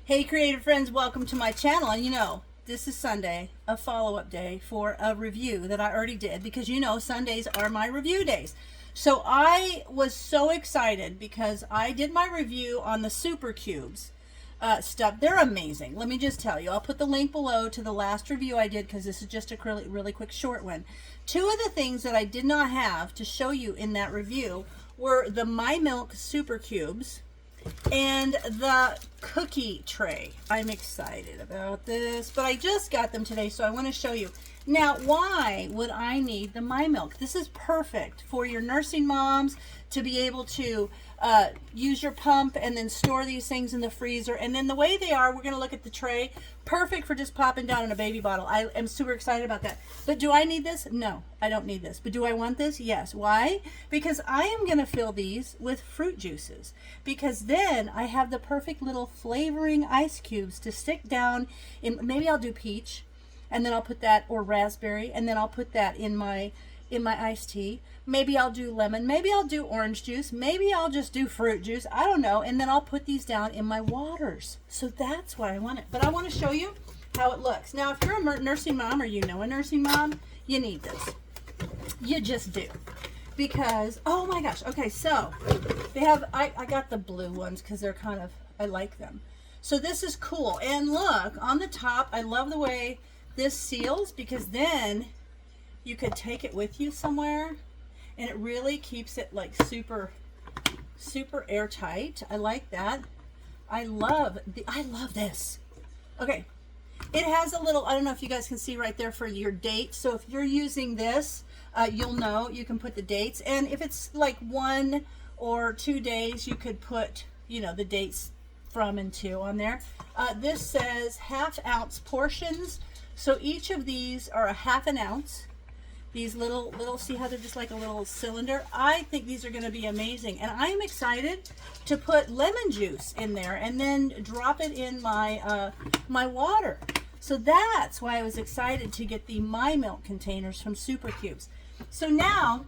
Hey creative friends, welcome to my channel. And you know, this is Sunday, a follow-up day for a review that I already did, because you know Sundays are my review days. So I was so excited because I did my review on the Super Cubes stuff. They're amazing. Let me just tell you, I'll put the link below to the last review I did because this is just a really quick short one. Two of the things that I did not have to show you in that review were the My Milk Super Cubes and the cookie tray. I'm excited about this, but I just got them today, so I want to show you. Now, why would I need the My Milk? This is perfect for your nursing moms to be able to use your pump and then store these things in the freezer. And then the way they are, we're going to look at the tray. Perfect for just popping down in a baby bottle. I am super excited about that. But do I need this? No, I don't need this. But do I want this? Yes. Why? Because I am going to fill these with fruit juices. Because then I have the perfect little flavoring ice cubes to stick down in. Maybe I'll do peach, and then I'll put that, or raspberry, and then I'll put that in my iced tea. Maybe I'll do lemon, maybe I'll do orange juice, maybe I'll just do fruit juice, I don't know, and then I'll put these down in my waters. So that's why I want it. But I want to show you how it looks. Now, if you're a nursing mom, or you know a nursing mom, you need this. You just do. Because, oh my gosh, okay, so they have, I got the blue ones because they're kind of, I like them. So this is cool. And look, on the top, I love the way this seals, because then you could take it with you somewhere and it really keeps it like super airtight. I like that. I love this. Okay, it has a little, I don't know if you guys can see right there for your date. So if you're using this, you'll know you can put the dates, and if it's like 1 or 2 days, you could put, you know, the dates from and to on there. This says 1/2 ounce portions. So each of these are a 1/2 ounce. These little, see how they're just like a little cylinder? I think these are going to be amazing. And I am excited to put lemon juice in there and then drop it in my, my water. So that's why I was excited to get the My Milk containers from Super Cubes. So now,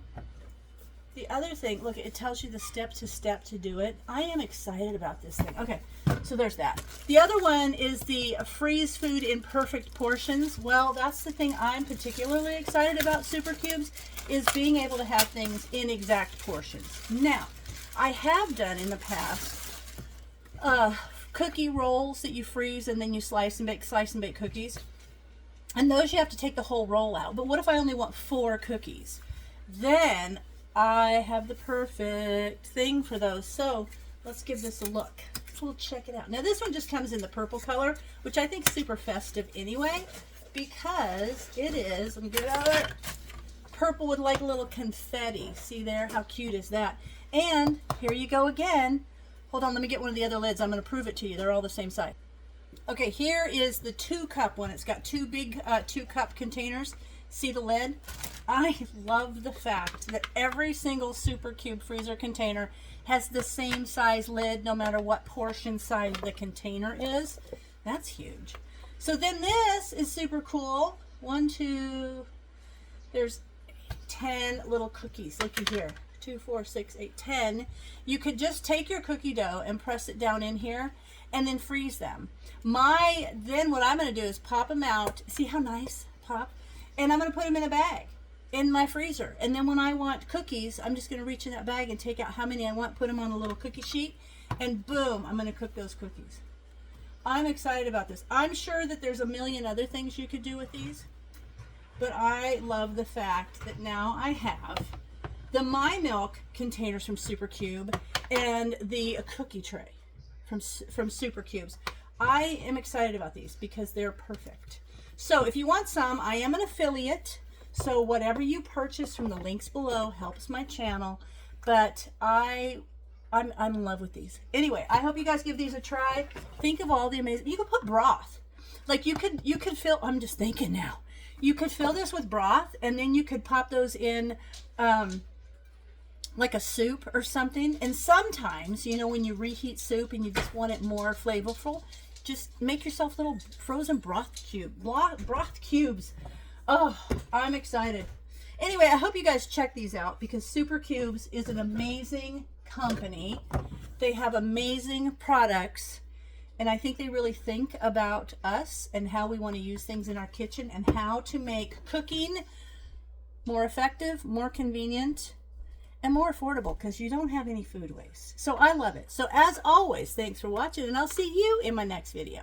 the other thing, look, it tells you the step to do it. I am excited about this thing. Okay, so there's that. The other one is the freeze food in perfect portions. Well, that's the thing I'm particularly excited about Super Cubes, is being able to have things in exact portions. Now, I have done in the past cookie rolls that you freeze and then you slice and bake cookies. And those you have to take the whole roll out. But what if I only want 4 cookies? Then I have the perfect thing for those. So let's give this a look. We'll check it out. Now this one just comes in the purple color, which I think is super festive anyway, because it is, let me get it out of there, purple with like a little confetti. See there? How cute is that? And here you go again. Hold on, let me get one of the other lids. I'm going to prove it to you. They're all the same size. Okay, here is the 2-cup one. It's got 2 big 2-cup containers. See the lid? I love the fact that every single Super Cube freezer container has the same size lid, no matter what portion size the container is. That's huge. So then this is super cool. 1, 2, there's 10 little cookies. Looky here. 2, 4, 6, 8, 10. You could just take your cookie dough and press it down in here and then freeze them. Then what I'm going to do is pop them out. See how nice? Pop. And I'm going to put them in a bag in my freezer. And then when I want cookies, I'm just going to reach in that bag and take out how many I want, put them on a little cookie sheet, and boom, I'm going to cook those cookies. I'm excited about this. I'm sure that there's a million other things you could do with these, but I love the fact that now I have the My Milk containers from Super Cube and the cookie tray from Super Cubes. I am excited about these because they're perfect. So if you want some, I am an affiliate. So whatever you purchase from the links below helps my channel. But I'm in love with these. Anyway, I hope you guys give these a try. Think of all the amazing, you could put broth. Like you could fill, I'm just thinking now. You could fill this with broth, and then you could pop those in like a soup or something. And sometimes, you know, when you reheat soup and you just want it more flavorful, just make yourself little frozen broth cubes. Oh, I'm excited. Anyway, I hope you guys check these out, because Super Cubes is an amazing company. They have amazing products, And I think they really think about us and how we want to use things in our kitchen and how to make cooking more effective, more convenient, and more affordable, because you don't have any food waste. So I love it. So as always, thanks for watching, and I'll see you in my next video.